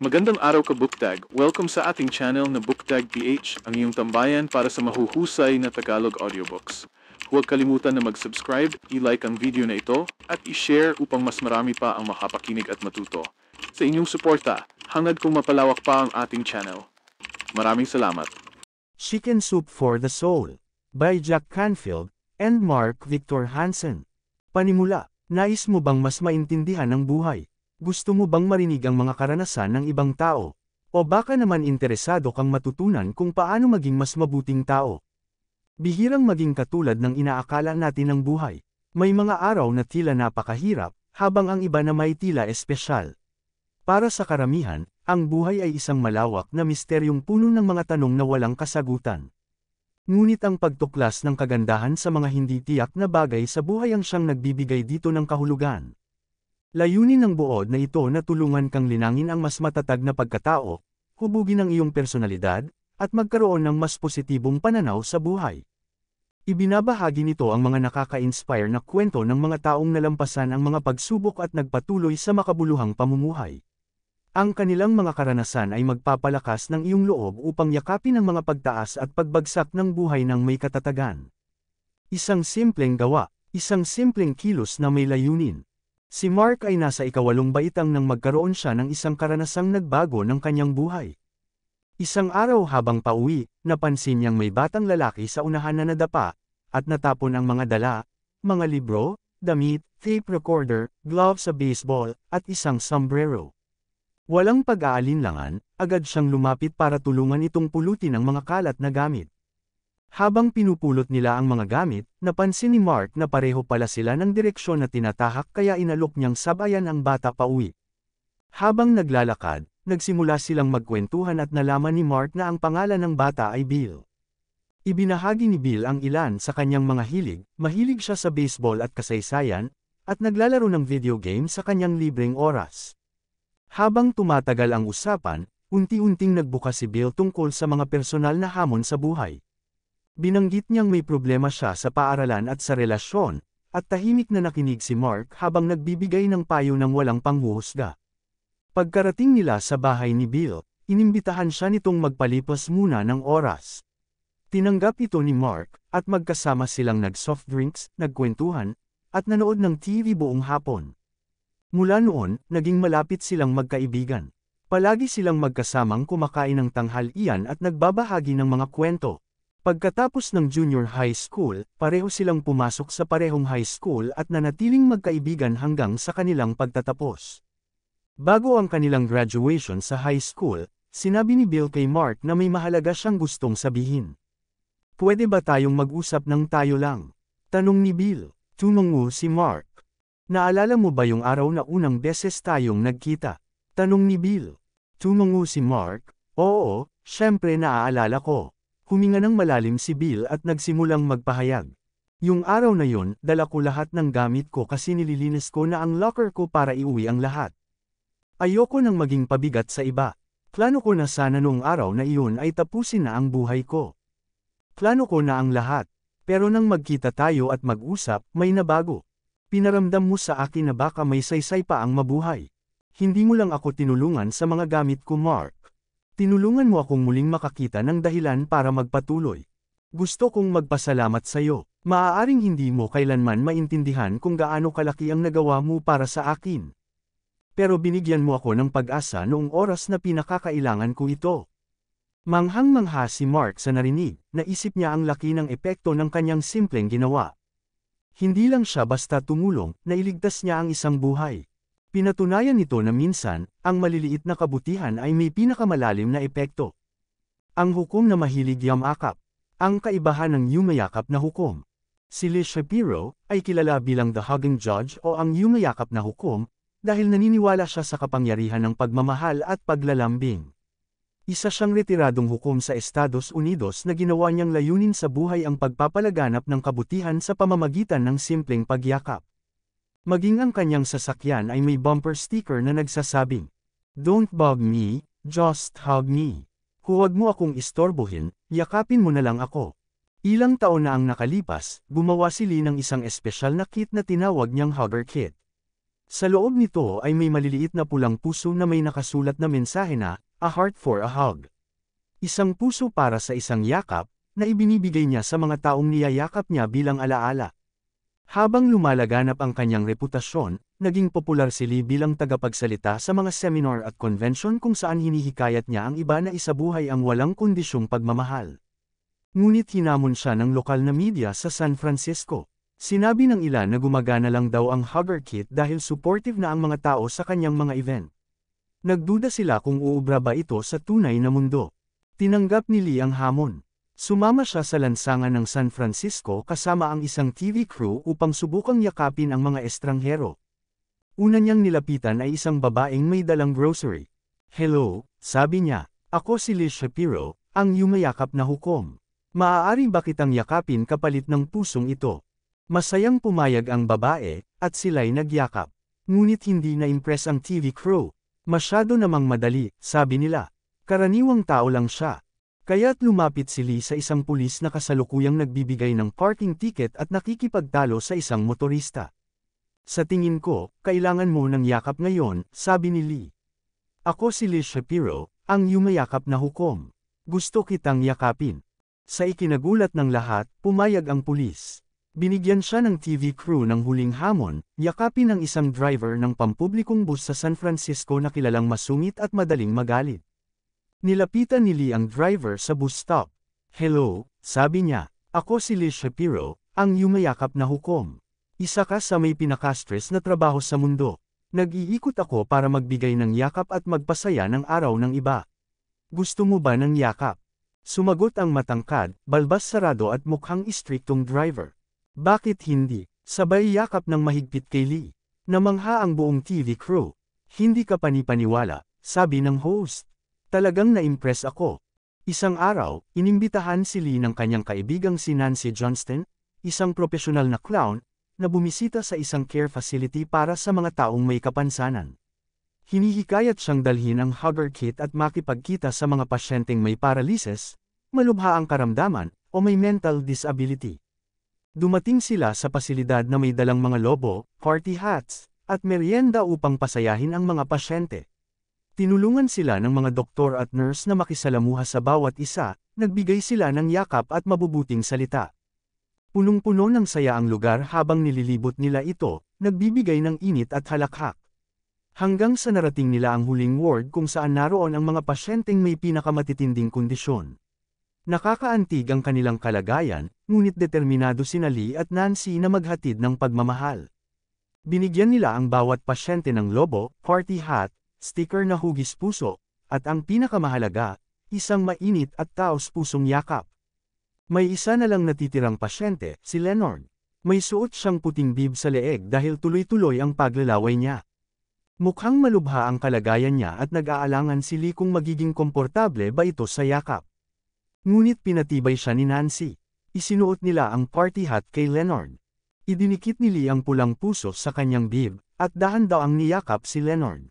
Magandang araw ka Bookdag. Welcome sa ating channel na Bookdag PH, ang iyong tambayan para sa mahuhusay na Tagalog audiobooks. Huwag kalimutan na mag-subscribe, i-like ang video na ito, at i-share upang mas marami pa ang makapakinig at matuto. Sa inyong suporta, hangad kong mapalawak pa ang ating channel. Maraming salamat. Chicken Soup for the Soul by Jack Canfield and Mark Victor Hansen. Panimula, nais mo bang mas maintindihan ang buhay? Gusto mo bang marinig ang mga karanasan ng ibang tao? O baka naman interesado kang matutunan kung paano maging mas mabuting tao? Bihirang maging katulad ng inaakala natin ng buhay. May mga araw na tila napakahirap, habang ang iba na may tila espesyal. Para sa karamihan, ang buhay ay isang malawak na misteryong puno ng mga tanong na walang kasagutan. Ngunit ang pagtuklas ng kagandahan sa mga hindi tiyak na bagay sa buhay ang siyang nagbibigay dito ng kahulugan. Layunin ng buod na ito na tulungan kang linangin ang mas matatag na pagkatao, hubugin ang iyong personalidad, at magkaroon ng mas positibong pananaw sa buhay. Ibinabahagi nito ang mga nakaka-inspire na kwento ng mga taong nalampasan ang mga pagsubok at nagpatuloy sa makabuluhang pamumuhay. Ang kanilang mga karanasan ay magpapalakas ng iyong loob upang yakapin ang mga pagtaas at pagbagsak ng buhay ng may katatagan. Isang simpleng gawa, isang simpleng kilos na may layunin. Si Mark ay nasa ikawalong baitang nang magkaroon siya ng isang karanasang nagbago ng kanyang buhay. Isang araw habang pauwi, napansin niyang may batang lalaki sa unahan na nadapa, at natapon ang mga dala, mga libro, damit, tape recorder, gloves sa baseball, at isang sombrero. Walang pag-aalinlangan, agad siyang lumapit para tulungan itong pulutin ang mga kalat na gamit. Habang pinupulot nila ang mga gamit, napansin ni Mark na pareho pala sila ng direksyon na tinatahak kaya inalok niyang sabayan ang bata pauwi. Habang naglalakad, nagsimula silang magkwentuhan at nalaman ni Mark na ang pangalan ng bata ay Bill. Ibinahagi ni Bill ang ilan sa kanyang mga hilig, mahilig siya sa baseball at kasaysayan, at naglalaro ng video game sa kanyang libreng oras. Habang tumatagal ang usapan, unti-unting nagbukas si Bill tungkol sa mga personal na hamon sa buhay. Binanggit niyang may problema siya sa paaralan at sa relasyon, at tahimik na nakinig si Mark habang nagbibigay ng payo ng walang panghuhusga. Pagkarating nila sa bahay ni Bill, inimbitahan siya nitong magpalipas muna ng oras. Tinanggap ito ni Mark, at magkasama silang nag-soft drinks, nagkwentuhan, at nanood ng TV buong hapon. Mula noon, naging malapit silang magkaibigan. Palagi silang magkasamang kumakain ng tanghalian at nagbabahagi ng mga kwento. Pagkatapos ng junior high school, pareho silang pumasok sa parehong high school at nanatiling magkaibigan hanggang sa kanilang pagtatapos. Bago ang kanilang graduation sa high school, sinabi ni Bill kay Mark na may mahalaga siyang gustong sabihin. "Pwede ba tayong mag-usap ng tayo lang?" Tanong ni Bill. Tumango si Mark. "Naalala mo ba yung araw na unang beses tayong nagkita?" Tanong ni Bill. Tumango si Mark. "Oo, syempre naaalala ko." Huminga ng malalim si Bill at nagsimulang magpahayag. "Yung araw na yun, dala ko lahat ng gamit ko kasi nililinis ko na ang locker ko para iuwi ang lahat. Ayoko nang maging pabigat sa iba. Plano ko na sana noong araw na iyon ay tapusin na ang buhay ko. Plano ko na ang lahat. Pero nang magkita tayo at mag-usap, may nabago. Pinaramdam mo sa akin na baka may saysay pa ang mabuhay. Hindi mo lang ako tinulungan sa mga gamit ko, Mark. Tinulungan mo akong muling makakita ng dahilan para magpatuloy. Gusto kong magpasalamat sa iyo. Maaaring hindi mo kailanman maintindihan kung gaano kalaki ang nagawa mo para sa akin. Pero binigyan mo ako ng pag-asa noong oras na pinakakailangan ko ito." Manghang-mangha si Mark sa narinig, naisip niya ang laki ng epekto ng kanyang simpleng ginawa. Hindi lang siya basta tumulong, nailigtas niya ang isang buhay. Pinatunayan nito na minsan, ang maliliit na kabutihan ay may pinakamalalim na epekto. Ang hukom na mahilig yamakap. Ang kaibahan ng yumayakap na hukom. Si Lee Shapiro ay kilala bilang the hugging judge o ang yumayakap na hukom, dahil naniniwala siya sa kapangyarihan ng pagmamahal at paglalambing. Isa siyang retiradong hukom sa Estados Unidos na ginawa niyang layunin sa buhay ang pagpapalaganap ng kabutihan sa pamamagitan ng simpleng pagyakap. Maging ang kanyang sasakyan ay may bumper sticker na nagsasabing, "Don't bug me, just hug me." Huwag mo akong istorbohin, yakapin mo na lang ako. Ilang taon na ang nakalipas, gumawa si Lee ng isang espesyal na kit na tinawag niyang Hugger Kit. Sa loob nito ay may maliliit na pulang puso na may nakasulat na mensahe na, "A heart for a hug." Isang puso para sa isang yakap, na ibinibigay niya sa mga taong niyayakap niya bilang alaala. Habang lumalaganap ang kanyang reputasyon, naging popular si Lee bilang tagapagsalita sa mga seminar at convention kung saan hinihikayat niya ang iba na isabuhay ang walang kondisyong pagmamahal. Ngunit hinamon siya ng lokal na media sa San Francisco. Sinabi ng ilan na gumagana lang daw ang Hugger Kit dahil supportive na ang mga tao sa kanyang mga event. Nagduda sila kung uubra ba ito sa tunay na mundo. Tinanggap ni Lee ang hamon. Sumama siya sa lansangan ng San Francisco kasama ang isang TV crew upang subukang yakapin ang mga estranghero. Una niyang nilapitan ay isang babaeng may dalang grocery. "Hello," sabi niya. "Ako si Liz Shapiro, ang yumayakap na hukom. Maaari ba kitang yakapin kapalit ng pusong ito?" Masayang pumayag ang babae, at sila'y nagyakap. Ngunit hindi na-impress ang TV crew. "Masyado namang madali," sabi nila. "Karaniwang tao lang siya." Kaya't lumapit si Lee sa isang pulis na kasalukuyang nagbibigay ng parking ticket at nakikipagtalo sa isang motorista. "Sa tingin ko, kailangan mo ng yakap ngayon," sabi ni Lee. "Ako si Liz Shapiro, ang yumayakap na hukom. Gusto kitang yakapin." Sa ikinagulat ng lahat, pumayag ang pulis. Binigyan siya ng TV crew ng huling hamon, yakapin ang isang driver ng pampublikong bus sa San Francisco na kilalang masungit at madaling magalit. Nilapitan ni Lee ang driver sa bus stop. "Hello," sabi niya. "Ako si Liz Shapiro, ang yumayakap na hukom. Isa ka sa may pinaka-stress na trabaho sa mundo. Nag-iikot ako para magbigay ng yakap at magpasaya ng araw ng iba. Gusto mo ba ng yakap?" Sumagot ang matangkad, balbas sarado at mukhang istriktong driver. "Bakit hindi?" Sabay yakap ng mahigpit kay Lee. Namangha ang buong TV crew. "Hindi ka panipaniwala," sabi ng host. "Talagang na-impress ako." Isang araw, inimbitahan si Lee ng kanyang kaibigang si Nancy Johnston, isang profesional na clown, na bumisita sa isang care facility para sa mga taong may kapansanan. Hinihikayat siyang dalhin ang Hugger Kit at makipagkita sa mga pasyenteng may paralysis, malubha ang karamdaman, o may mental disability. Dumating sila sa pasilidad na may dalang mga lobo, party hats, at merienda upang pasayahin ang mga pasyente. Tinulungan sila ng mga doktor at nurse na makisalamuha sa bawat isa, nagbigay sila ng yakap at mabubuting salita. Punong-puno ng saya ang lugar habang nililibot nila ito, nagbibigay ng init at halakhak. Hanggang sa narating nila ang huling ward kung saan naroon ang mga pasyenteng may pinakamatitinding kondisyon. Nakakaantig ang kanilang kalagayan, ngunit determinado sina Lee at Nancy na maghatid ng pagmamahal. Binigyan nila ang bawat pasyente ng lobo, party hat, sticker na hugis puso, at ang pinakamahalaga, isang mainit at taos-pusong yakap. May isa na lang natitirang pasyente, si Leonard. May suot siyang puting bib sa leeg dahil tuloy-tuloy ang paglalaway niya. Mukhang malubha ang kalagayan niya at nag-aalangan si Lee kung magiging komportable ba ito sa yakap. Ngunit pinatibay siya ni Nancy. Isinuot nila ang party hat kay Leonard. Idinikit ni Lee ang pulang puso sa kanyang bib, at dahan-dahang niyakap si Leonard.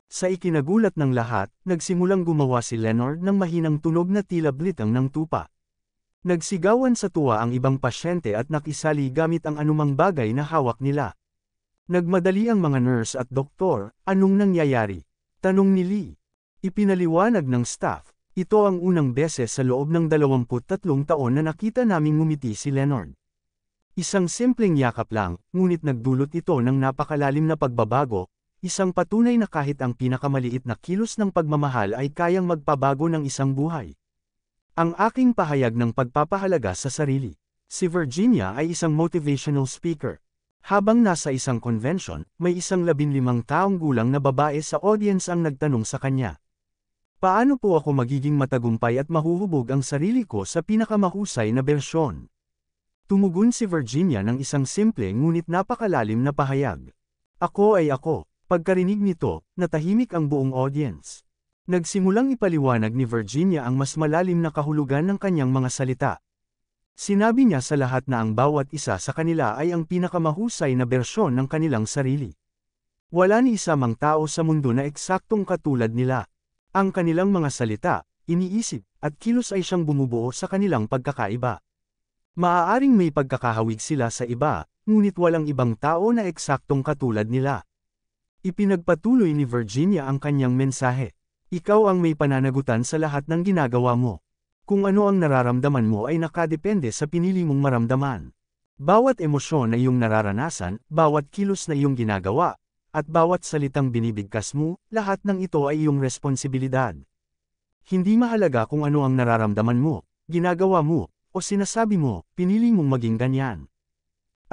Sa ikinagulat ng lahat, nagsimulang gumawa si Leonard ng mahinang tunog na tila blitang ng tupa. Nagsigawan sa tuwa ang ibang pasyente at nakisali gamit ang anumang bagay na hawak nila. Nagmadali ang mga nurse at doktor, "Anong nangyayari?" tanong ni Lee. Ipinaliwanag ng staff, "Ito ang unang beses sa loob ng 23 taon na nakita naming ngumiti si Leonard. Isang simpleng yakap lang, ngunit nagdulot ito ng napakalalim na pagbabago, isang patunay na kahit ang pinakamaliit na kilos ng pagmamahal ay kayang magpabago ng isang buhay." Ang aking pahayag ng pagpapahalaga sa sarili. Si Virginia ay isang motivational speaker. Habang nasa isang convention, may isang 15 taong gulang na babae sa audience ang nagtanong sa kanya. "Paano po ako magiging matagumpay at mahuhubog ang sarili ko sa pinakamahusay na bersyon?" Tumugon si Virginia ng isang simple ngunit napakalalim na pahayag. "Ako ay ako." Pagkarinig nito, natahimik ang buong audience. Nagsimulang ipaliwanag ni Virginia ang mas malalim na kahulugan ng kanyang mga salita. Sinabi niya sa lahat na ang bawat isa sa kanila ay ang pinakamahusay na bersyon ng kanilang sarili. Wala ni isa mang tao sa mundo na eksaktong katulad nila. Ang kanilang mga salita, iniisip, at kilos ay siyang bumubuo sa kanilang pagkakaiba. Maaaring may pagkakahawig sila sa iba, ngunit walang ibang tao na eksaktong katulad nila. Ipinagpatuloy ni Virginia ang kanyang mensahe. Ikaw ang may pananagutan sa lahat ng ginagawa mo. Kung ano ang nararamdaman mo ay nakadepende sa pinili mong maramdaman. Bawat emosyon na iyong nararanasan, bawat kilos na iyong ginagawa, at bawat salitang binibigkas mo, lahat ng ito ay iyong responsibilidad. Hindi mahalaga kung ano ang nararamdaman mo, ginagawa mo, o sinasabi mo, pinili mong maging ganyan.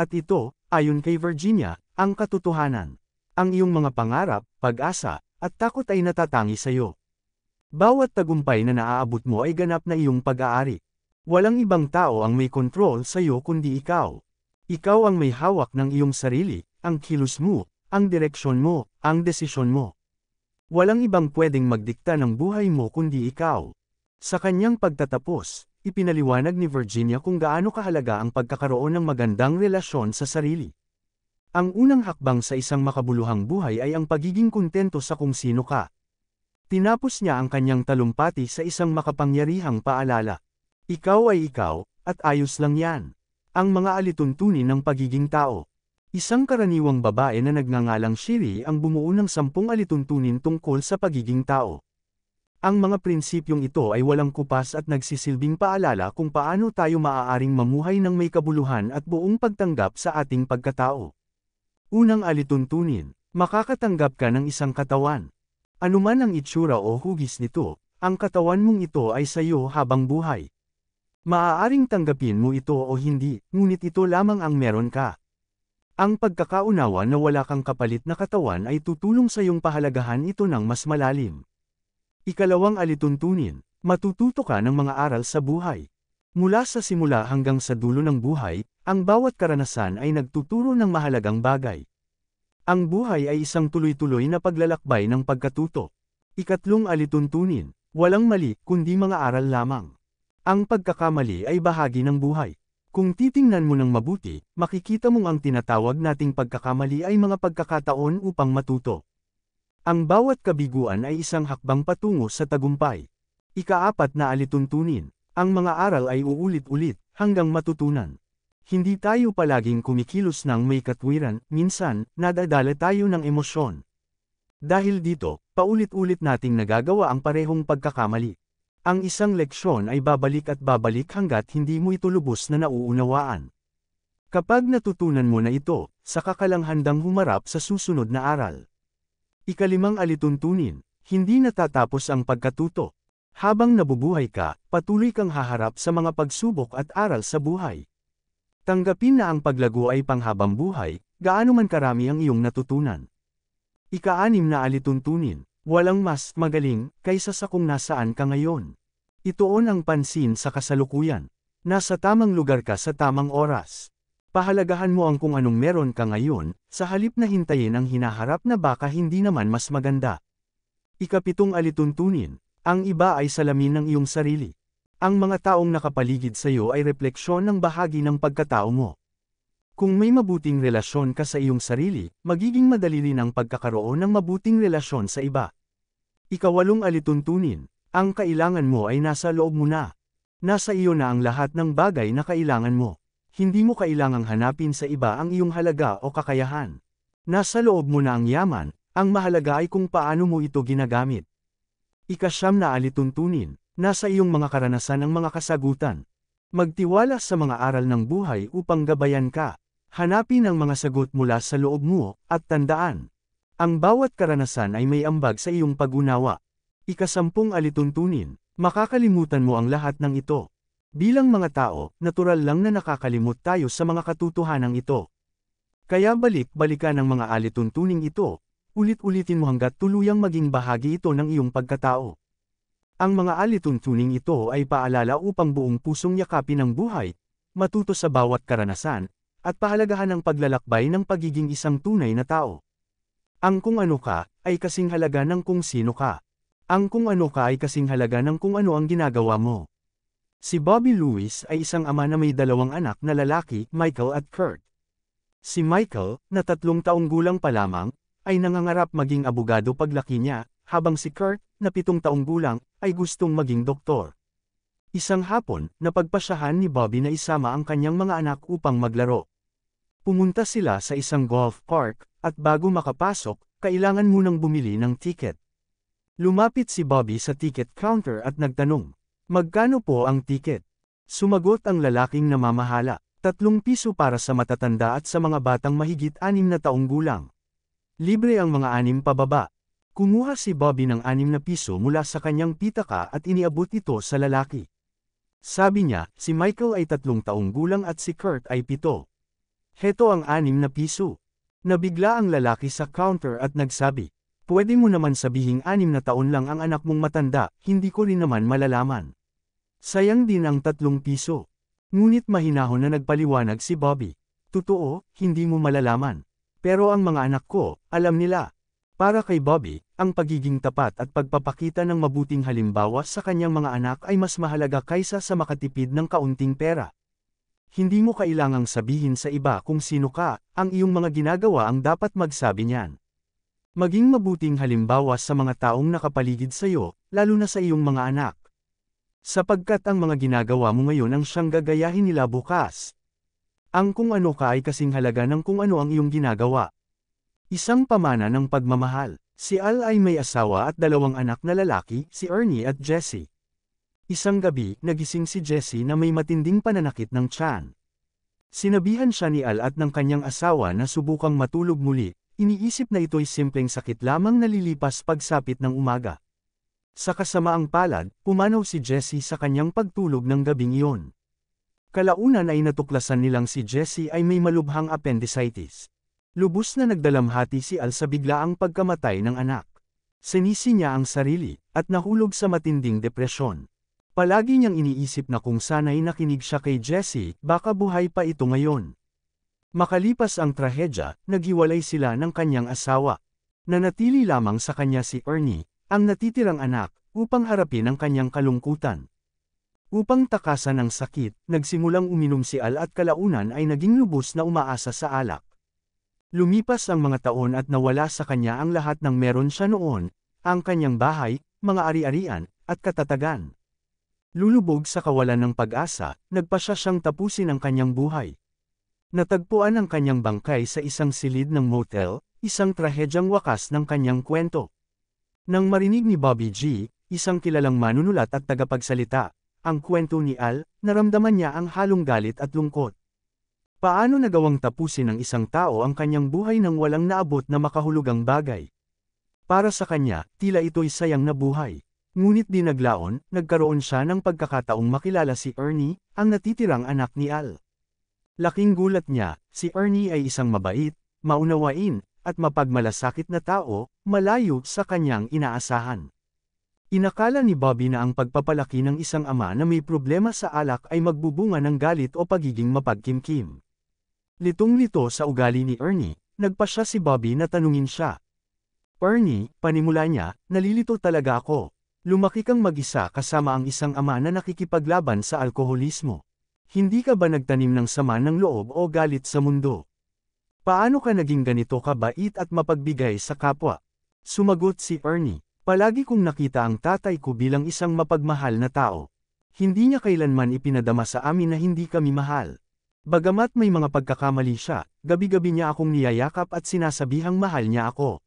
At ito, ayon kay Virginia, ang katotohanan. Ang iyong mga pangarap, pag-asa, at takot ay natatangi sa iyo. Bawat tagumpay na naaabot mo ay ganap na iyong pag-aari. Walang ibang tao ang may kontrol sa iyo kundi ikaw. Ikaw ang may hawak ng iyong sarili, ang kilos mo, ang direksyon mo, ang desisyon mo. Walang ibang pwedeng magdikta ng buhay mo kundi ikaw. Sa kanyang pagtatapos, ipinaliwanag ni Virginia kung gaano kahalaga ang pagkakaroon ng magandang relasyon sa sarili. Ang unang hakbang sa isang makabuluhang buhay ay ang pagiging kontento sa kung sino ka. Tinapos niya ang kanyang talumpati sa isang makapangyarihang paalala. Ikaw ay ikaw, at ayos lang yan. Ang mga alituntunin ng pagiging tao. Isang karaniwang babae na nagngangalang Shiri ang bumuo ng 10 alituntunin tungkol sa pagiging tao. Ang mga prinsipyong ito ay walang kupas at nagsisilbing paalala kung paano tayo maaaring mamuhay ng may kabuluhan at buong pagtanggap sa ating pagkatao. Unang alituntunin, makakatanggap ka ng isang katawan. Anuman ang itsura o hugis nito, ang katawan mong ito ay sa iyo habang buhay. Maaaring tanggapin mo ito o hindi, ngunit ito lamang ang meron ka. Ang pagkakaunawa na wala kang kapalit na katawan ay tutulong sa iyong pahalagahan ito ng mas malalim. Ikalawang alituntunin, matututo ka ng mga aral sa buhay. Mula sa simula hanggang sa dulo ng buhay, ang bawat karanasan ay nagtuturo ng mahalagang bagay. Ang buhay ay isang tuloy-tuloy na paglalakbay ng pagkatuto. Ikatlong alituntunin, walang mali kundi mga aral lamang. Ang pagkakamali ay bahagi ng buhay. Kung titingnan mo ng mabuti, makikita mong ang tinatawag nating pagkakamali ay mga pagkakataon upang matuto. Ang bawat kabiguan ay isang hakbang patungo sa tagumpay. Ikaapat na alituntunin, ang mga aral ay uulit-ulit, hanggang matutunan. Hindi tayo palaging kumikilos ng may katwiran, minsan, nadadala tayo ng emosyon. Dahil dito, paulit-ulit nating nagagawa ang parehong pagkakamali. Ang isang leksyon ay babalik at babalik hanggat hindi mo ito lubos na nauunawaan. Kapag natutunan mo na ito, saka ka lang handang humarap sa susunod na aral. Ikalimang alituntunin, hindi natatapos ang pagkatuto. Habang nabubuhay ka, patuloy kang haharap sa mga pagsubok at aral sa buhay. Tanggapin na ang paglago ay panghabang buhay, gaano man karami ang iyong natutunan. Ika-6 na alituntunin, walang mas magaling kaysa sa kung nasaan ka ngayon. Ituon ang pansin sa kasalukuyan. Nasa tamang lugar ka sa tamang oras. Pahalagahan mo ang kung anong meron ka ngayon, sa halip na hintayin ang hinaharap na baka hindi naman mas maganda. Ika-7 alituntunin, ang iba ay salamin ng iyong sarili. Ang mga taong nakapaligid sa iyo ay refleksyon ng bahagi ng pagkatao mo. Kung may mabuting relasyon ka sa iyong sarili, magiging madali rin ang pagkakaroon ng mabuting relasyon sa iba. Ika-8 alituntunin, ang kailangan mo ay nasa loob mo na. Nasa iyo na ang lahat ng bagay na kailangan mo. Hindi mo kailangang hanapin sa iba ang iyong halaga o kakayahan. Nasa loob mo na ang yaman, ang mahalaga ay kung paano mo ito ginagamit. Ika-9 na alituntunin, nasa iyong mga karanasan ang mga kasagutan. Magtiwala sa mga aral ng buhay upang gabayan ka. Hanapin ang mga sagot mula sa loob mo, at tandaan. Ang bawat karanasan ay may ambag sa iyong pag-unawa. Ika-10 alituntunin, makakalimutan mo ang lahat ng ito. Bilang mga tao, natural lang na nakakalimot tayo sa mga katotohanan ito. Kaya balik-balikan ang mga alituntuning ito, ulit-ulitin mo hanggat tuluyang maging bahagi ito ng iyong pagkatao. Ang mga alituntuning ito ay paalala upang buong pusong yakapin ang buhay, matuto sa bawat karanasan, at pahalagahan ang paglalakbay ng pagiging isang tunay na tao. Ang kung ano ka, ay kasing halaga ng kung sino ka. Ang kung ano ka ay kasing halaga ng kung ano ang ginagawa mo. Si Bobby Lewis ay isang ama na may 2 anak na lalaki, Michael at Kurt. Si Michael, na 3 taong gulang pa lamang, ay nangangarap maging abogado paglaki niya, habang si Kurt, na 7 taong gulang, ay gustong maging doktor. Isang hapon, napagpasyahan ni Bobby na isama ang kanyang mga anak upang maglaro. Pumunta sila sa isang golf park, at bago makapasok, kailangan munang bumili ng ticket. Lumapit si Bobby sa ticket counter at nagtanong, magkano po ang ticket? Sumagot ang lalaking namamahala, 3 piso para sa matatanda at sa mga batang mahigit 6 na taong gulang. Libre ang mga 6 pababa. Kumuha si Bobby ng 6 na piso mula sa kanyang pitaka at iniabot ito sa lalaki. Sabi niya, si Michael ay 3 taong gulang at si Kurt ay 7. Heto ang 6 na piso. Nabigla ang lalaki sa counter at nagsabi, pwede mo naman sabihing 6 na taon lang ang anak mong matanda, hindi ko rin naman malalaman. Sayang din ang 3 piso. Ngunit mahinahon na nagpaliwanag si Bobby. Totoo, hindi mo malalaman. Pero ang mga anak ko, alam nila. Para kay Bobby, ang pagiging tapat at pagpapakita ng mabuting halimbawa sa kanyang mga anak ay mas mahalaga kaysa sa makatipid ng kaunting pera. Hindi mo kailangang sabihin sa iba kung sino ka, ang iyong mga ginagawa ang dapat magsabi niyan. Maging mabuting halimbawa sa mga taong nakapaligid sa iyo, lalo na sa iyong mga anak. Sapagkat ang mga ginagawa mo ngayon ang siyang gagayahin nila bukas. Ang kung ano ka ay kasing halaga ng kung ano ang iyong ginagawa. Isang pamana ng pagmamahal. Si Al ay may asawa at 2 anak na lalaki, si Ernie at Jessie. Isang gabi, nagising si Jessie na may matinding pananakit ng tiyan. Sinabihan siya ni Al at ng kanyang asawa na subukang matulog muli, iniisip na ito'y simpleng sakit lamang na lilipas pagsapit ng umaga. Sa kasamaang palad, pumanaw si Jessie sa kanyang pagtulog ng gabing iyon. Kalaunan ay natuklasan nilang si Jessie ay may malubhang appendicitis. Lubos na nagdalamhati si Al sa biglaang pagkamatay ng anak. Sinisi niya ang sarili, at nahulog sa matinding depresyon. Palagi niyang iniisip na kung sana'y nakinig siya kay Jessie, baka buhay pa ito ngayon. Makalipas ang trahedya, naghiwalay sila ng kanyang asawa. Nanatili lamang sa kanya si Ernie, ang natitirang anak, upang harapin ang kanyang kalungkutan. Upang takasan ang sakit, nagsimulang uminom si Al at kalaunan ay naging lubos na umaasa sa alak. Lumipas ang mga taon at nawala sa kanya ang lahat ng meron siya noon, ang kanyang bahay, mga ari-arian, at katatagan. Lulubog sa kawalan ng pag-asa, nagpasya siyang tapusin ang kanyang buhay. Natagpuan ang kanyang bangkay sa isang silid ng motel, isang trahedyang wakas ng kanyang kwento. Nang marinig ni Bobby G, isang kilalang manunulat at tagapagsalita, ang kwento ni Al, naramdaman niya ang halong galit at lungkot. Paano nagawang tapusin ng isang tao ang kanyang buhay nang walang naabot na makahulugang bagay? Para sa kanya, tila ito'y sayang na buhay. Ngunit di naglaon, nagkaroon siya ng pagkakataong makilala si Ernie, ang natitirang anak ni Al. Laking gulat niya, si Ernie ay isang mabait, maunawain, at mapagmalasakit na tao, malayo sa kanyang inaasahan. Inakala ni Bobby na ang pagpapalaki ng isang ama na may problema sa alak ay magbubunga ng galit o pagiging mapagkimkim. Litong-lito sa ugali ni Ernie, nagpasya si Bobby na tanungin siya. Ernie, panimula niya, nalilito talaga ako. Lumaki kang mag-isa kasama ang isang ama na nakikipaglaban sa alkoholismo. Hindi ka ba nagtanim ng sama ng loob o galit sa mundo? Paano ka naging ganito kabait at mapagbigay sa kapwa? Sumagot si Ernie, palagi kong nakita ang tatay ko bilang isang mapagmahal na tao. Hindi niya kailanman ipinadama sa amin na hindi kami mahal. Bagamat may mga pagkakamali siya, gabi-gabi niya akong niyayakap at sinasabihang mahal niya ako.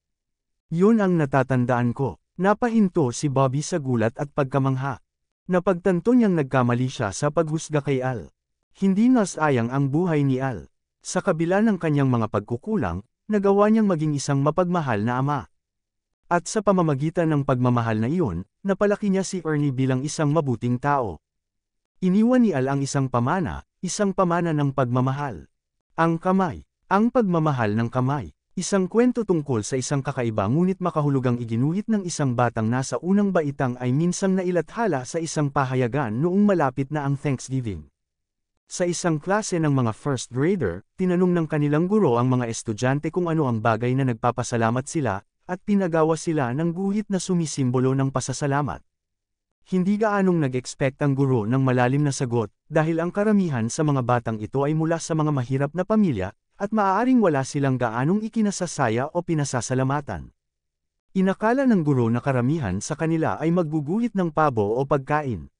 Yun ang natatandaan ko. Napahinto si Bobby sa gulat at pagkamangha. Napagtanto niyang nagkamali siya sa paghusga kay Al. Hindi nasayang ang buhay ni Al. Sa kabila ng kanyang mga pagkukulang, nagawa niyang maging isang mapagmahal na ama. At sa pamamagitan ng pagmamahal na iyon, napalaki niya si Ernie bilang isang mabuting tao. Iniwan ni Al ang isang pamana ng pagmamahal. Ang kamay. Ang pagmamahal ng kamay. Isang kwento tungkol sa isang kakaiba ngunit makahulugang iginuhit ng isang batang nasa unang baitang ay minsang nailathala sa isang pahayagan noong malapit na ang Thanksgiving. Sa isang klase ng mga first grader, tinanong ng kanilang guro ang mga estudyante kung ano ang bagay na nagpapasalamat sila, at pinagawa sila ng guhit na sumisimbolo ng pasasalamat. Hindi gaanong nag-expect ang guro ng malalim na sagot, dahil ang karamihan sa mga batang ito ay mula sa mga mahirap na pamilya, at maaaring wala silang gaanong ikinasasaya o pinasasalamatan. Inakala ng guro na karamihan sa kanila ay magguguhit ng pabo o pagkain.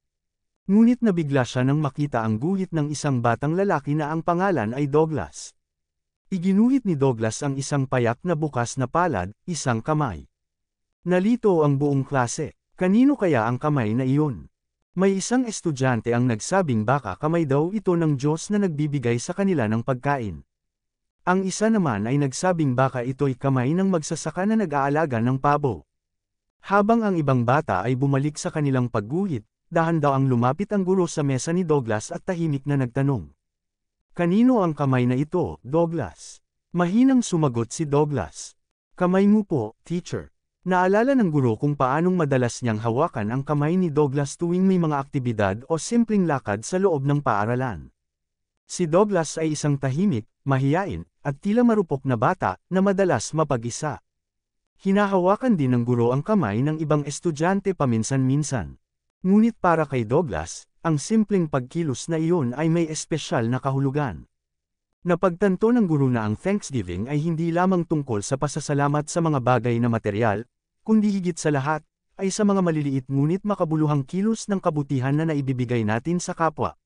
Ngunit nabigla siya nang makita ang guhit ng isang batang lalaki na ang pangalan ay Douglas. Iginuhit ni Douglas ang isang payak na bukas na palad, isang kamay. Nalito ang buong klase. Kanino kaya ang kamay na iyon? May isang estudyante ang nagsabing baka kamay daw ito ng Diyos na nagbibigay sa kanila ng pagkain. Ang isa naman ay nagsabing baka ito'y kamay ng magsasaka na nag-aalaga ng pabo. Habang ang ibang bata ay bumalik sa kanilang pagguhit, dahan-dahang lumapit ang guro sa mesa ni Douglas at tahimik na nagtanong. Kanino ang kamay na ito, Douglas? Mahinang sumagot si Douglas. Kamay mo po, teacher. Naalala ng guro kung paanong madalas niyang hawakan ang kamay ni Douglas tuwing may mga aktibidad o simpleng lakad sa loob ng paaralan. Si Douglas ay isang tahimik, mahiyain, at tila marupok na bata na madalas mapag-isa. Hinahawakan din ng guro ang kamay ng ibang estudyante paminsan-minsan. Ngunit para kay Douglas, ang simpleng pagkilos na iyon ay may espesyal na kahulugan. Napagtanto ng guro na ang Thanksgiving ay hindi lamang tungkol sa pasasalamat sa mga bagay na materyal, kundi higit sa lahat, ay sa mga maliliit ngunit makabuluhang kilos ng kabutihan na naibibigay natin sa kapwa.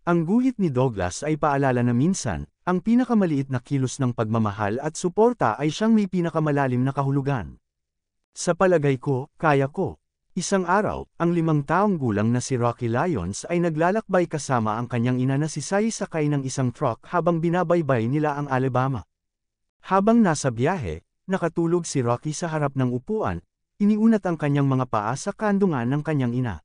Ang guhit ni Douglas ay paalala na minsan, ang pinakamaliit na kilos ng pagmamahal at suporta ay siyang may pinakamalalim na kahulugan. Sa palagay ko, kaya ko. Isang araw, ang 5 taong gulang na si Rocky Lyons ay naglalakbay kasama ang kanyang ina na si Sai sakay ng isang truck habang binabaybay nila ang Alabama. Habang nasa biyahe, nakatulog si Rocky sa harap ng upuan, iniunat ang kanyang mga paa sa kandungan ng kanyang ina.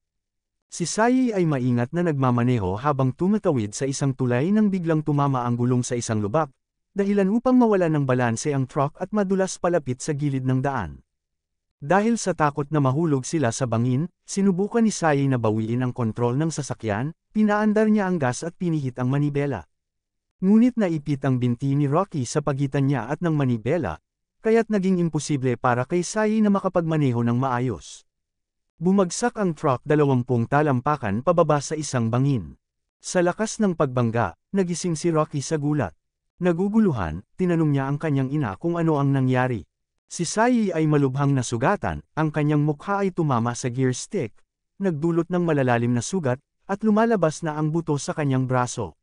Si Sai ay maingat na nagmamaneho habang tumatawid sa isang tulay nang biglang tumama ang gulong sa isang lubak, dahilan upang mawala ng balanse ang truck at madulas palapit sa gilid ng daan. Dahil sa takot na mahulog sila sa bangin, sinubukan ni Sai na bawiin ang kontrol ng sasakyan, pinaandar niya ang gas at pinihit ang manibela. Ngunit naipit ang binti ni Rocky sa pagitan niya at ng manibela, kaya't naging imposible para kay Sai na makapagmaneho ng maayos. Bumagsak ang truck 20 talampakan pababa sa isang bangin. Sa lakas ng pagbangga, nagising si Rocky sa gulat. Naguguluhan, tinanong niya ang kanyang ina kung ano ang nangyari. Si Sai ay malubhang nasugatan, ang kanyang mukha ay tumama sa gear stick, nagdulot ng malalalim na sugat, at lumalabas na ang buto sa kanyang braso.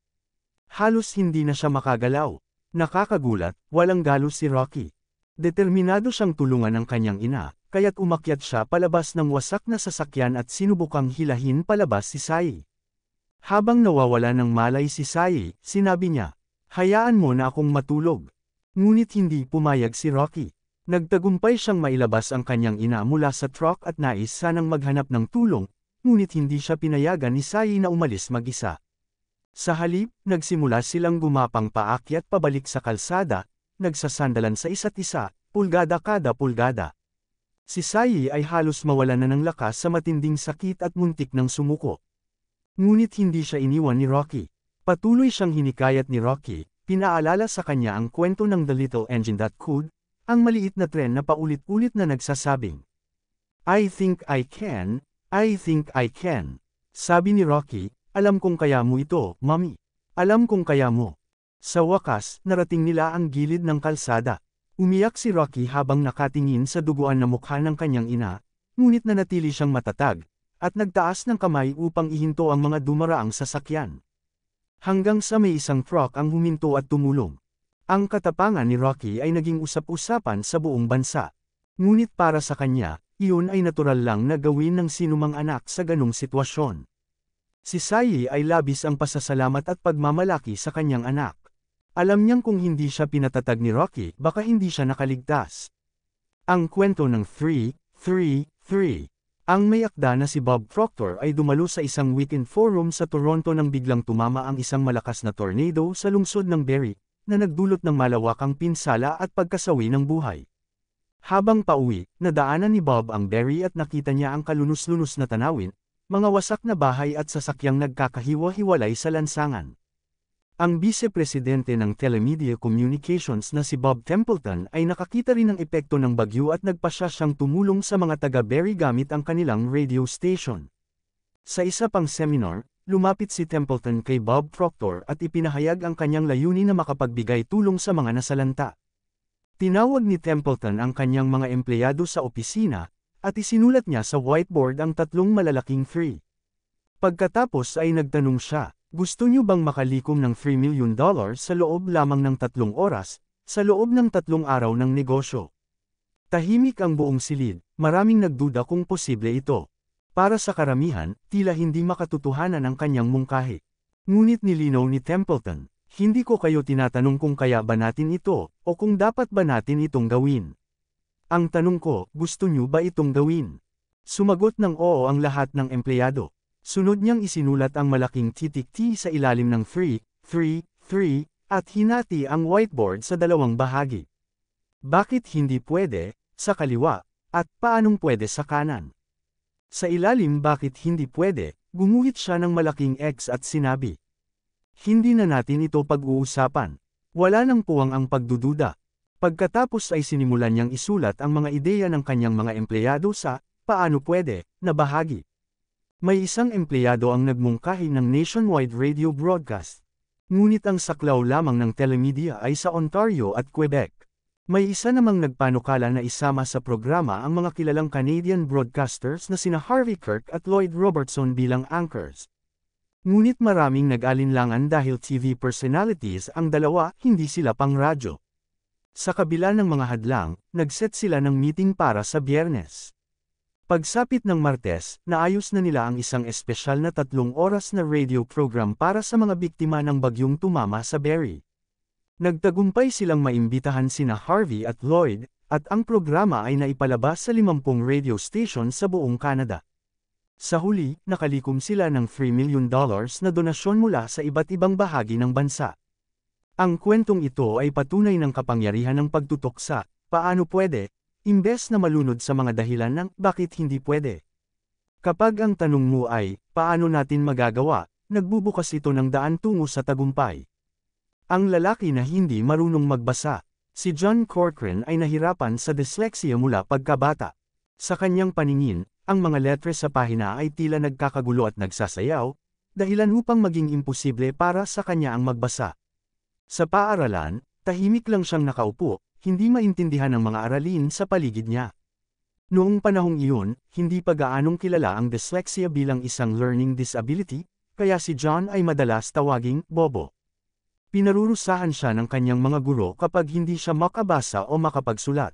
Halos hindi na siya makagalaw. Nakakagulat, walang galos si Rocky. Determinado siyang tulungan ang kanyang ina, kaya't umakyat siya palabas ng wasak na sasakyan at sinubukang hilahin palabas si Sai. Habang nawawala ng malay si Sai, sinabi niya, "Hayaan mo na akong matulog." Ngunit hindi pumayag si Rocky. Nagtagumpay siyang mailabas ang kanyang ina mula sa truck at nais sanang maghanap ng tulong, ngunit hindi siya pinayagan ni Sai na umalis mag-isa. Sa halip, nagsimula silang gumapang paakyat pabalik sa kalsada, nagsasandalan sa isa't isa, pulgada kada pulgada. Si Sai ay halos mawalan na ng lakas sa matinding sakit at muntik ng sumuko. Ngunit hindi siya iniwan ni Rocky. Patuloy siyang hinikayat ni Rocky, pinaalala sa kanya ang kwento ng The Little Engine That Could, ang maliit na tren na paulit-ulit na nagsasabing, "I think I can, I think I can." Sabi ni Rocky, "Alam kong kaya mo ito, Mommy. Alam kong kaya mo." Sa wakas, narating nila ang gilid ng kalsada. Umiyak si Rocky habang nakatingin sa duguan na mukha ng kanyang ina, ngunit nanatili siyang matatag, at nagtaas ng kamay upang ihinto ang mga dumaraang sasakyan. Hanggang sa may isang truck ang huminto at tumulong. Ang katapangan ni Rocky ay naging usap-usapan sa buong bansa. Ngunit para sa kanya, iyon ay natural lang na gawin ng sinumang anak sa ganong sitwasyon. Si Sai ay labis ang pasasalamat at pagmamalaki sa kanyang anak. Alam niyang kung hindi siya pinatatag ni Rocky, baka hindi siya nakaligtas. Ang kwento ng 3-3-3. Ang may akda na si Bob Proctor ay dumalo sa isang weekend forum sa Toronto nang biglang tumama ang isang malakas na tornado sa lungsod ng Barrie, na nagdulot ng malawakang pinsala at pagkasawi ng buhay. Habang pauwi, nadaanan ni Bob ang Barrie at nakita niya ang kalunos-lunos na tanawin, mga wasak na bahay at sasakyang nagkakahiwa-hiwalay sa lansangan. Ang vice-presidente ng Telemedia Communications na si Bob Templeton ay nakakita rin ng epekto ng bagyo at nagpasya siyang tumulong sa mga taga-Barrie gamit ang kanilang radio station. Sa isa pang seminar, lumapit si Templeton kay Bob Proctor at ipinahayag ang kanyang layunin na makapagbigay tulong sa mga nasalanta. Tinawag ni Templeton ang kanyang mga empleyado sa opisina, at isinulat niya sa whiteboard ang 3 malalaking 3. Pagkatapos ay nagtanong siya, Gusto nyo bang makalikom ng $3 million sa loob lamang ng 3 oras, sa loob ng 3 araw ng negosyo? Tahimik ang buong silid, maraming nagduda kung posible ito. Para sa karamihan, tila hindi makatotohanan ang kanyang mungkahi. Ngunit nilinaw ni Templeton, hindi ko kayo tinatanong kung kaya ba natin ito, o kung dapat ba natin itong gawin. Ang tanong ko, gusto nyo ba itong gawin? Sumagot ng oo ang lahat ng empleyado. Sunod niyang isinulat ang malaking titik T sa ilalim ng 3, 3, 3, at hinati ang whiteboard sa 2 bahagi. Bakit hindi pwede, sa kaliwa, at paanong pwede sa kanan? Sa ilalim bakit hindi pwede, gumuhit siya ng malaking X at sinabi. Hindi na natin ito pag-uusapan. Wala nang puwang ang pagdududa. Pagkatapos ay sinimulan niyang isulat ang mga ideya ng kanyang mga empleyado sa paano pwede na bahagi. May isang empleyado ang nagmungkahi ng nationwide radio broadcast. Ngunit ang saklaw lamang ng telemedia ay sa Ontario at Quebec. May isa namang nagpanukala na isama sa programa ang mga kilalang Canadian broadcasters na sina Harvey Kirk at Lloyd Robertson bilang anchors. Ngunit maraming nag-alinlangan dahil TV personalities ang dalawa, hindi sila pang radyo. Sa kabila ng mga hadlang, nag-set sila ng meeting para sa Biyernes. Pagsapit ng Martes, naayos na nila ang isang espesyal na 3 oras na radio program para sa mga biktima ng bagyong tumama sa Barrie. Nagtagumpay silang maimbitahan sina Harvey at Lloyd, at ang programa ay naipalabas sa 50 radio station sa buong Canada. Sa huli, nakalikom sila ng $3 million na donasyon mula sa iba't ibang bahagi ng bansa. Ang kwentong ito ay patunay ng kapangyarihan ng pagtutok sa paano pwede, imbes na malunod sa mga dahilan ng bakit hindi pwede. Kapag ang tanong mo ay, paano natin magagawa, nagbubukas ito ng daan tungo sa tagumpay. Ang lalaki na hindi marunong magbasa, si John Corcoran ay nahirapan sa dyslexia mula pagkabata. Sa kanyang paningin, ang mga letres sa pahina ay tila nagkakagulo at nagsasayaw, dahilan upang maging imposible para sa kanya ang magbasa. Sa paaralan, tahimik lang siyang nakaupo, hindi maintindihan ng mga aralin sa paligid niya. Noong panahong iyon, hindi pa gaanong kilala ang dyslexia bilang isang learning disability, kaya si John ay madalas tawaging bobo. Pinarurusahan siya ng kanyang mga guro kapag hindi siya makabasa o makapagsulat.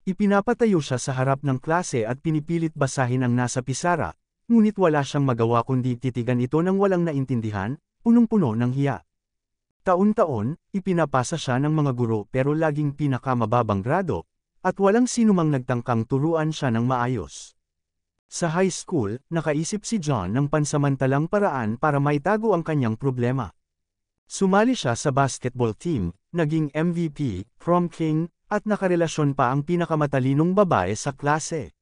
Ipinapatayo siya sa harap ng klase at pinipilit basahin ang nasa pisara, ngunit wala siyang magawa kundi titigan ito ng walang naintindihan, punong-puno ng hiya. Taon-taon, ipinapasa siya ng mga guro pero laging pinakamababang grado, at walang sinumang nagtangkang turuan siya ng maayos. Sa high school, nakaisip si John ng pansamantalang paraan para maitago ang kanyang problema. Sumali siya sa basketball team, naging MVP, prom king, at nakarelasyon pa ang pinakamatalinong babae sa klase.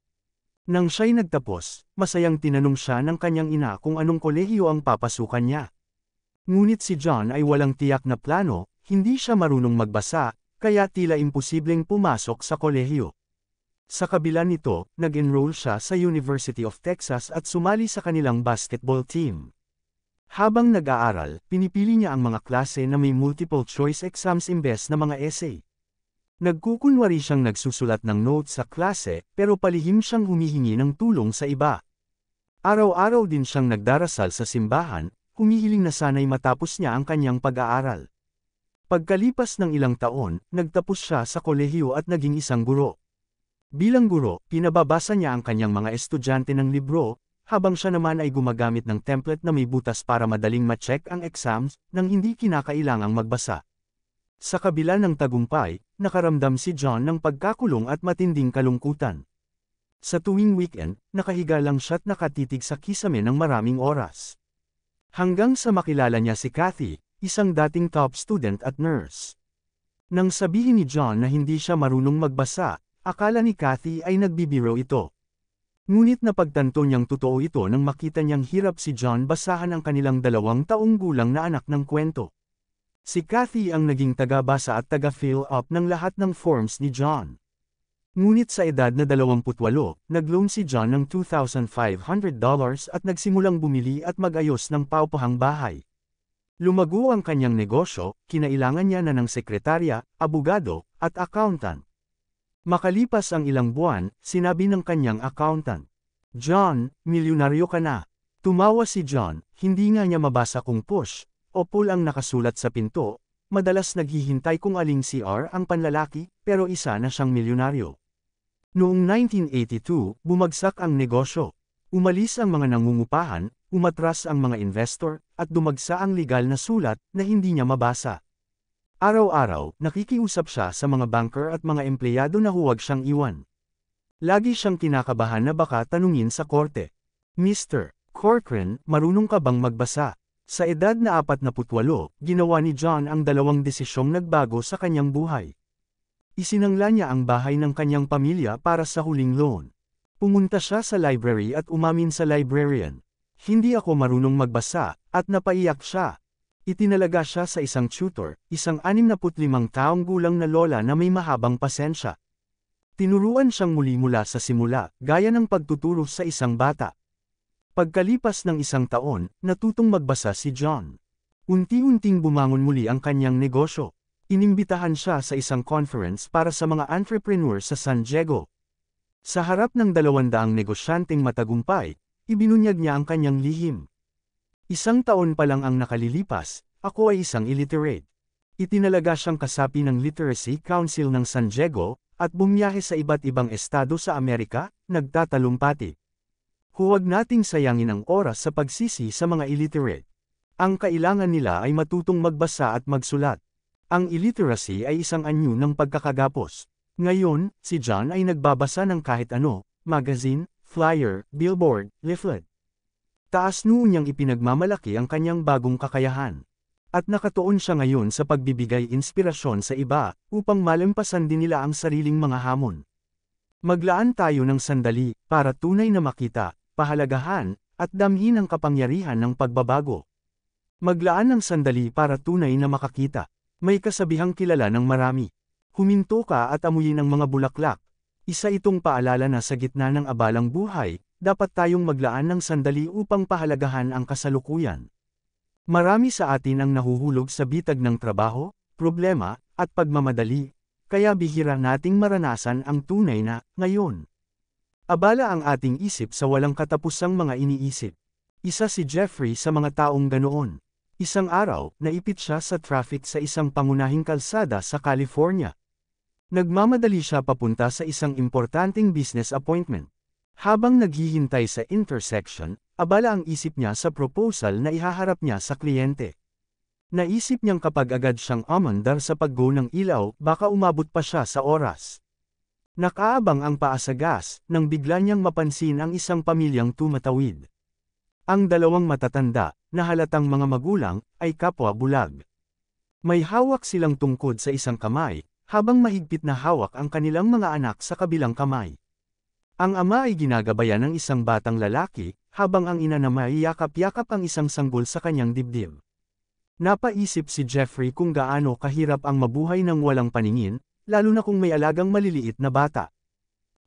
Nang siya'y nagtapos, masayang tinanong siya ng kanyang ina kung anong kolehiyo ang papasukan niya. Ngunit si John ay walang tiyak na plano, hindi siya marunong magbasa, kaya tila imposibleng pumasok sa kolehiyo. Sa kabila nito, nag-enroll siya sa University of Texas at sumali sa kanilang basketball team. Habang nag-aaral, pinipili niya ang mga klase na may multiple choice exams imbes na mga essay. Nagkukunwari siyang nagsusulat ng notes sa klase, pero palihim siyang humihingi ng tulong sa iba. Araw-araw din siyang nagdarasal sa simbahan, humihiling na sana'y matapos niya ang kanyang pag-aaral. Pagkalipas ng ilang taon, nagtapos siya sa kolehiyo at naging isang guro. Bilang guro, pinababasa niya ang kanyang mga estudyante ng libro, habang siya naman ay gumagamit ng template na may butas para madaling ma-check ang exams nang hindi kinakailangang magbasa. Sa kabila ng tagumpay, nakaramdam si John ng pagkakulong at matinding kalungkutan. Sa tuwing weekend, nakahiga lang siya't nakatitig sa kisame ng maraming oras. Hanggang sa makilala niya si Kathy, isang dating top student at nurse. Nang sabihin ni John na hindi siya marunong magbasa, akala ni Kathy ay nagbibiro ito. Ngunit napagtanto niyang totoo ito nang makita niyang hirap si John basahan ang kanilang 2 taong gulang na anak ng kwento. Si Kathy ang naging taga-basa at taga-fill up ng lahat ng forms ni John. Ngunit sa edad na 28, nag-loan si John ng $2,500 at nagsimulang bumili at mag-ayos ng paupahang bahay. Lumago ang kanyang negosyo, kinailangan niya na ng sekretarya, abogado, at accountant. Makalipas ang ilang buwan, sinabi ng kanyang accountant, "John, milyonaryo ka na." Tumawa si John, Hindi nga niya mabasa kung push o pull ang nakasulat sa pinto, madalas naghihintay kung aling CR ang panlalaki, pero isa na siyang milyonaryo. Noong 1982, bumagsak ang negosyo. Umalis ang mga nangungupahan, umatras ang mga investor, at dumagsa ang legal na sulat na hindi niya mabasa. Araw-araw, nakikiusap siya sa mga banker at mga empleyado na huwag siyang iwan. Lagi siyang kinakabahan na baka tanungin sa korte. Mr. Corcoran, marunong ka bang magbasa? Sa edad na 48, ginawa ni John ang dalawang desisyong nagbago sa kanyang buhay. Isinangla niya ang bahay ng kanyang pamilya para sa huling loan. Pumunta siya sa library at umamin sa librarian. Hindi ako marunong magbasa, at napaiyak siya. Itinalaga siya sa isang tutor, isang 65 taong gulang na lola na may mahabang pasensya. Tinuruan siyang muli mula sa simula, gaya ng pagtuturo sa isang bata. Pagkalipas ng isang taon, natutong magbasa si John. Unti-unting bumangon muli ang kanyang negosyo. Inimbitahan siya sa isang conference para sa mga entrepreneur sa San Diego. Sa harap ng 200 negosyanteng matagumpay, ibinunyag niya ang kanyang lihim. Isang taon pa lang ang nakalilipas, ako ay isang illiterate. Itinalaga siyang kasapi ng Literacy Council ng San Diego, at bumiyahe sa iba't ibang estado sa Amerika, nagtatalumpati. Huwag nating sayangin ang oras sa pagsisi sa mga illiterate. Ang kailangan nila ay matutong magbasa at magsulat. Ang illiteracy ay isang anyo ng pagkakagapos. Ngayon, si John ay nagbabasa ng kahit ano, magazine, flyer, billboard, leaflet. Taas noon niyang ipinagmamalaki ang kanyang bagong kakayahan. At nakatuon siya ngayon sa pagbibigay inspirasyon sa iba, upang malampasan din nila ang sariling mga hamon. Maglaan tayo ng sandali, para tunay na makita, pahalagahan, at damhin ang kapangyarihan ng pagbabago. Maglaan ng sandali para tunay na makakita. May kasabihang kilala ng marami. Huminto ka at amuyin ang mga bulaklak. Isa itong paalala na sa gitna ng abalang buhay, dapat tayong maglaan ng sandali upang pahalagahan ang kasalukuyan. Marami sa atin ang nahuhulog sa bitag ng trabaho, problema, at pagmamadali, kaya bihira nating maranasan ang tunay na ngayon. Abala ang ating isip sa walang katapusang mga iniisip. Isa si Jeffrey sa mga taong ganoon. Isang araw, naipit siya sa traffic sa isang pangunahing kalsada sa California. Nagmamadali siya papunta sa isang importanteng business appointment. Habang naghihintay sa intersection, abala ang isip niya sa proposal na ihaharap niya sa kliyente. Naisip niyang kapag agad siyang umandar sa pag-go ng ilaw, baka umabot pa siya sa oras. Nakaabang ang paa sa gas, nang bigla niyang mapansin ang isang pamilyang tumatawid. Ang dalawang matatanda, na halatang mga magulang, ay kapwa bulag. May hawak silang tungkod sa isang kamay, habang mahigpit na hawak ang kanilang mga anak sa kabilang kamay. Ang ama ay ginagabayan ng isang batang lalaki, habang ang ina naman ay yakap-yakap ang isang sanggol sa kanyang dibdib. Napaisip si Jeffrey kung gaano kahirap ang mabuhay ng walang paningin, lalo na kung may alagang maliliit na bata.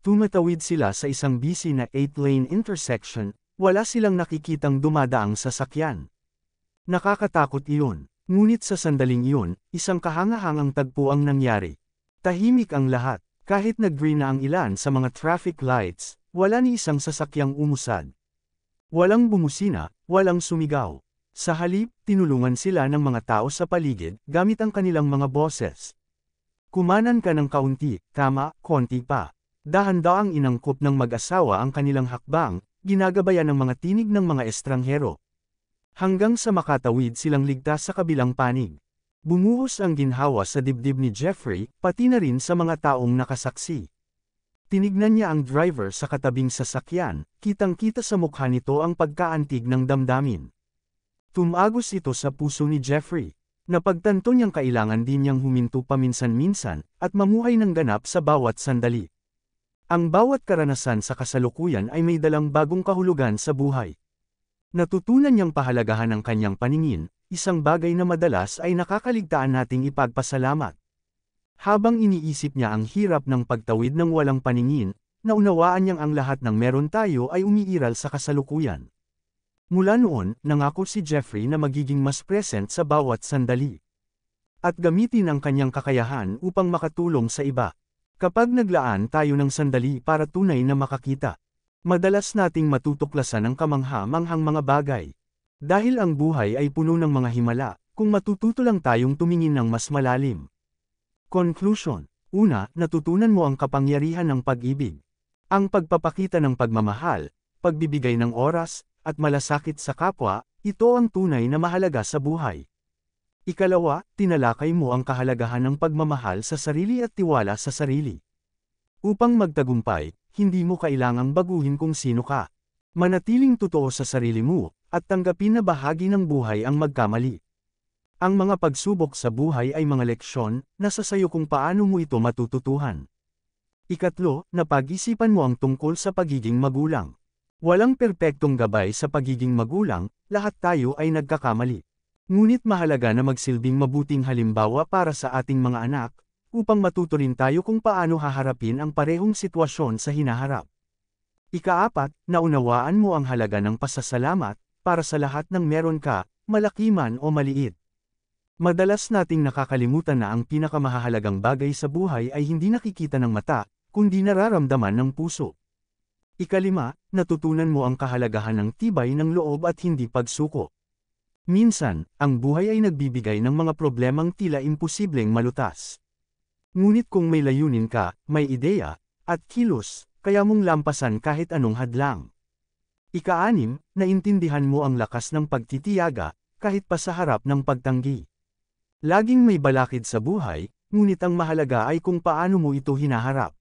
Tumatawid sila sa isang busy na 8-lane intersection, wala silang nakikitang dumadaang sasakyan. Nakakatakot iyon, ngunit sa sandaling iyon, isang kahangahangang tagpo ang nangyari. Tahimik ang lahat, kahit nag-green na ang ilan sa mga traffic lights, wala ni isang sasakyang umusad. Walang bumusina, walang sumigaw. Sa halip, tinulungan sila ng mga tao sa paligid, gamit ang kanilang mga boses. Kumanan ka ng kaunti, tama, konti pa. Dahan-daang inangkop ng mag-asawa ang kanilang hakbang, ginagabayan ng mga tinig ng mga estranghero. Hanggang sa makatawid silang ligtas sa kabilang panig. Bumuhos ang ginhawa sa dibdib ni Jeffrey, pati na rin sa mga taong nakasaksi. Tinignan niya ang driver sa katabing sasakyan, kitang-kita sa mukha nito ang pagkaantig ng damdamin. Tumagos ito sa puso ni Jeffrey. Napagtanto niyang kailangan din niyang huminto paminsan-minsan, at mamuhay ng ganap sa bawat sandali. Ang bawat karanasan sa kasalukuyan ay may dalang bagong kahulugan sa buhay. Natutunan niyang pahalagahan ang kanyang paningin, isang bagay na madalas ay nakakaligtaan nating ipagpasalamat. Habang iniisip niya ang hirap ng pagtawid ng walang paningin, naunawaan niyang ang lahat ng meron tayo ay umiiral sa kasalukuyan. Mula noon, nangako si Jeffrey na magiging mas present sa bawat sandali. At gamitin ang kanyang kakayahan upang makatulong sa iba. Kapag naglaan tayo ng sandali para tunay na makakita, madalas nating matutuklasan ang kamangha-manghang mga bagay. Dahil ang buhay ay puno ng mga himala, kung matututo lang tayong tumingin ng mas malalim. Conclusion. Una, natutunan mo ang kapangyarihan ng pag-ibig. Ang pagpapakita ng pagmamahal, pagbibigay ng oras, at malasakit sa kapwa, ito ang tunay na mahalaga sa buhay. Ikalawa, tinalakay mo ang kahalagahan ng pagmamahal sa sarili at tiwala sa sarili. Upang magtagumpay, hindi mo kailangang baguhin kung sino ka. Manatiling totoo sa sarili mo, at tanggapin na bahagi ng buhay ang magkamali. Ang mga pagsubok sa buhay ay mga leksyon, nasa sayo kung paano mo ito matututuhan. Ikatlo, napag-isipan mo ang tungkol sa pagiging magulang. Walang perpektong gabay sa pagiging magulang, lahat tayo ay nagkakamali. Ngunit mahalaga na magsilbing mabuting halimbawa para sa ating mga anak, upang matuto rin tayo kung paano haharapin ang parehong sitwasyon sa hinaharap. Ikaapat, naunawaan mo ang halaga ng pasasalamat, para sa lahat ng meron ka, malaki man o maliit. Madalas nating nakakalimutan na ang pinakamahalagang bagay sa buhay ay hindi nakikita ng mata, kundi nararamdaman ng puso. Ikalima, natutunan mo ang kahalagahan ng tibay ng loob at hindi pagsuko. Minsan, ang buhay ay nagbibigay ng mga problemang tila imposibleng malutas. Ngunit kung may layunin ka, may ideya, at kilos, kaya mong lampasan kahit anong hadlang. Ika-anim, naintindihan mo ang lakas ng pagtitiyaga, kahit pa sa harap ng pagtanggi. Laging may balakid sa buhay, ngunit ang mahalaga ay kung paano mo ito hinaharap.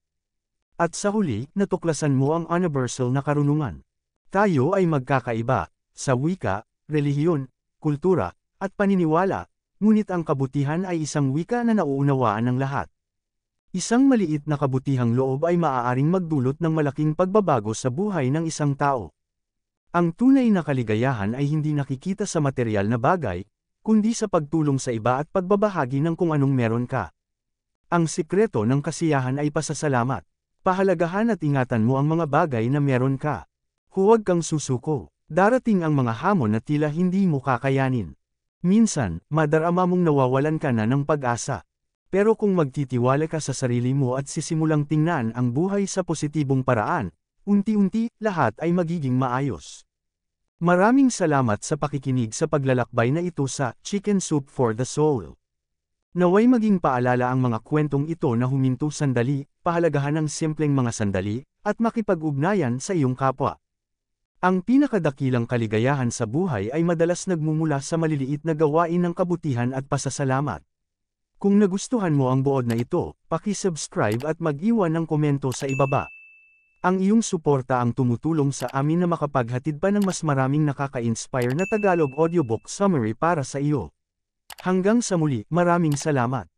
At sa huli, natuklasan mo ang universal na karunungan. Tayo ay magkakaiba, sa wika, relihiyon, kultura, at paniniwala, ngunit ang kabutihan ay isang wika na nauunawaan ng lahat. Isang maliit na kabutihang loob ay maaaring magdulot ng malaking pagbabago sa buhay ng isang tao. Ang tunay na kaligayahan ay hindi nakikita sa material na bagay, kundi sa pagtulong sa iba at pagbabahagi ng kung anong meron ka. Ang sikreto ng kasiyahan ay pasasalamat. Pahalagahan at ingatan mo ang mga bagay na meron ka. Huwag kang susuko. Darating ang mga hamon na tila hindi mo kakayanin. Minsan, madarama mong nawawalan ka na ng pag-asa. Pero kung magtitiwala ka sa sarili mo at sisimulang tingnan ang buhay sa positibong paraan, unti-unti, lahat ay magiging maayos. Maraming salamat sa pakikinig sa paglalakbay na ito sa Chicken Soup for the Soul. Naway maging paalala ang mga kwentong ito na huminto sandali, pahalagahan ng simpleng mga sandali, at makipag-ugnayan sa iyong kapwa. Ang pinakadakilang kaligayahan sa buhay ay madalas nagmumula sa maliliit na gawain ng kabutihan at pasasalamat. Kung nagustuhan mo ang buod na ito, paki-subscribe at mag-iwan ng komento sa ibaba. Ang iyong suporta ang tumutulong sa amin na makapaghatid pa ng mas maraming nakaka-inspire na Tagalog audiobook summary para sa iyo. Hanggang sa muli, maraming salamat.